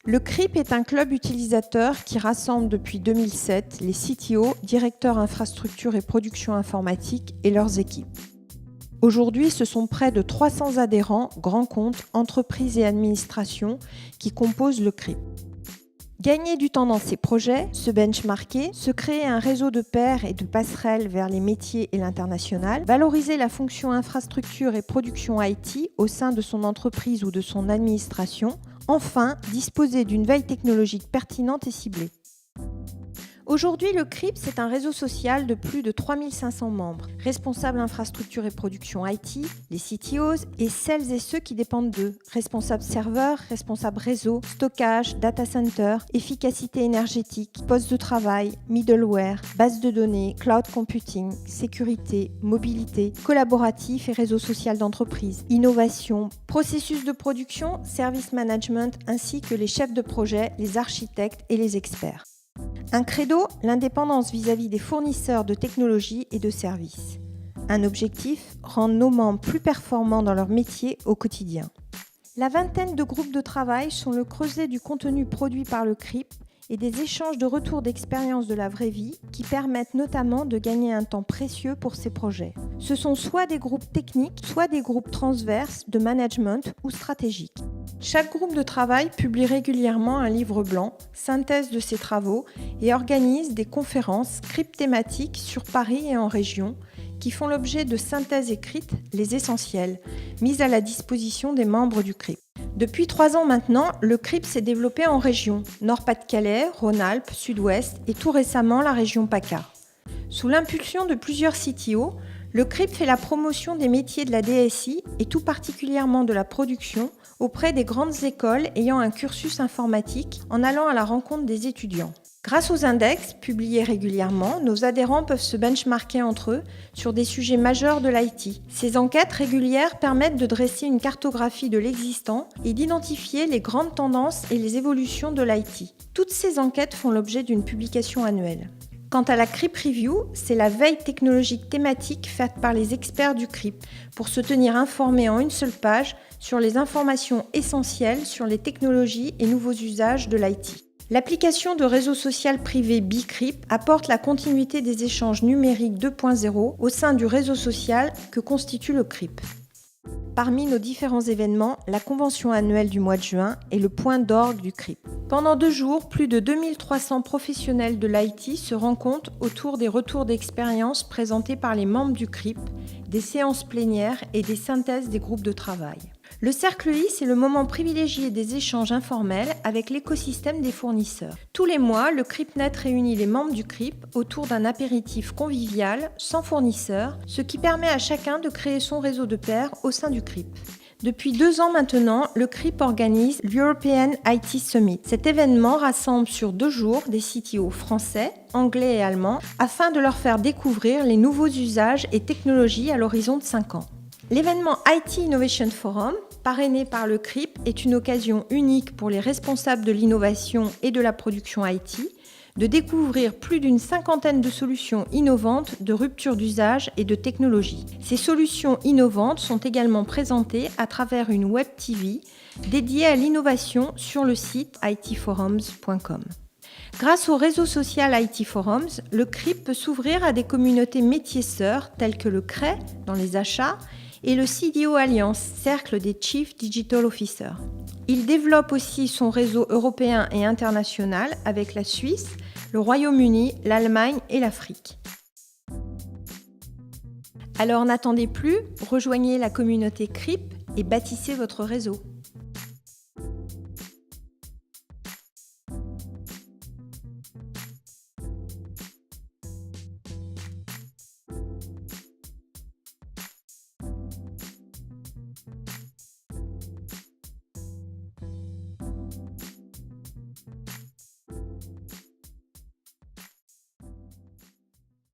Le CRIP est un club utilisateur qui rassemble depuis 2007 les CTO, directeurs infrastructure et production informatique et leurs équipes. Aujourd'hui, ce sont près de 300 adhérents, grands comptes, entreprises et administrations qui composent le CRIP. Gagner du temps dans ces projets, se benchmarker, se créer un réseau de pairs et de passerelles vers les métiers et l'international, valoriser la fonction infrastructure et production IT au sein de son entreprise ou de son administration, enfin, disposer d'une veille technologique pertinente et ciblée. Aujourd'hui, le CRIP, c'est un réseau social de plus de 3500 membres, responsables infrastructure et production IT, les CTOs et celles et ceux qui dépendent d'eux, responsables serveurs, responsables réseau, stockage, data center, efficacité énergétique, poste de travail, middleware, base de données, cloud computing, sécurité, mobilité, collaboratif et réseau social d'entreprise, innovation, processus de production, service management, ainsi que les chefs de projet, les architectes et les experts. Un credo, l'indépendance vis-à-vis des fournisseurs de technologies et de services. Un objectif, rendre nos membres plus performants dans leur métier au quotidien. La vingtaine de groupes de travail sont le creuset du contenu produit par le CRIP et des échanges de retours d'expérience de la vraie vie qui permettent notamment de gagner un temps précieux pour ces projets. Ce sont soit des groupes techniques, soit des groupes transverses de management ou stratégiques. Chaque groupe de travail publie régulièrement un livre blanc, synthèse de ses travaux et organise des conférences CRIP thématiques sur Paris et en région qui font l'objet de synthèses écrites, les essentiels, mises à la disposition des membres du CRIP. Depuis 3 ans maintenant, le CRIP s'est développé en région, Nord-Pas-de-Calais, Rhône-Alpes, Sud-Ouest et tout récemment la région PACA. Sous l'impulsion de plusieurs CTO, le CRIP fait la promotion des métiers de la DSI et tout particulièrement de la production auprès des grandes écoles ayant un cursus informatique en allant à la rencontre des étudiants. Grâce aux index publiés régulièrement, nos adhérents peuvent se benchmarker entre eux sur des sujets majeurs de l'IT. Ces enquêtes régulières permettent de dresser une cartographie de l'existant et d'identifier les grandes tendances et les évolutions de l'IT. Toutes ces enquêtes font l'objet d'une publication annuelle. Quant à la CRIP Review, c'est la veille technologique thématique faite par les experts du CRIP pour se tenir informés en une seule page sur les informations essentielles sur les technologies et nouveaux usages de l'IT. L'application de réseau social privé BeCRIP apporte la continuité des échanges numériques 2.0 au sein du réseau social que constitue le CRIP. Parmi nos différents événements, la convention annuelle du mois de juin est le point d'orgue du CRIP. Pendant 2 jours, plus de 2300 professionnels de l'IT se rencontrent autour des retours d'expérience présentés par les membres du CRIP, des séances plénières et des synthèses des groupes de travail. Le cercle I, c'est le moment privilégié des échanges informels avec l'écosystème des fournisseurs. Tous les mois, le CRIPnet réunit les membres du CRIP autour d'un apéritif convivial, sans fournisseurs, ce qui permet à chacun de créer son réseau de pairs au sein du CRIP. Depuis 2 ans maintenant, le CRIP organise l'European IT Summit. Cet événement rassemble sur 2 jours des CTO français, anglais et allemands afin de leur faire découvrir les nouveaux usages et technologies à l'horizon de 5 ans. L'événement IT Innovation Forum, parrainé par le CRIP, est une occasion unique pour les responsables de l'innovation et de la production IT de découvrir plus d'une 50aine de solutions innovantes de rupture d'usage et de technologie. Ces solutions innovantes sont également présentées à travers une web TV dédiée à l'innovation sur le site itforums.com. Grâce au réseau social IT Forums, le CRIP peut s'ouvrir à des communautés métiers sœurs telles que le CREI dans les achats et le CDO Alliance, cercle des Chief Digital Officers. Il développe aussi son réseau européen et international avec la Suisse, le Royaume-Uni, l'Allemagne et l'Afrique. Alors n'attendez plus, rejoignez la communauté CRIP et bâtissez votre réseau.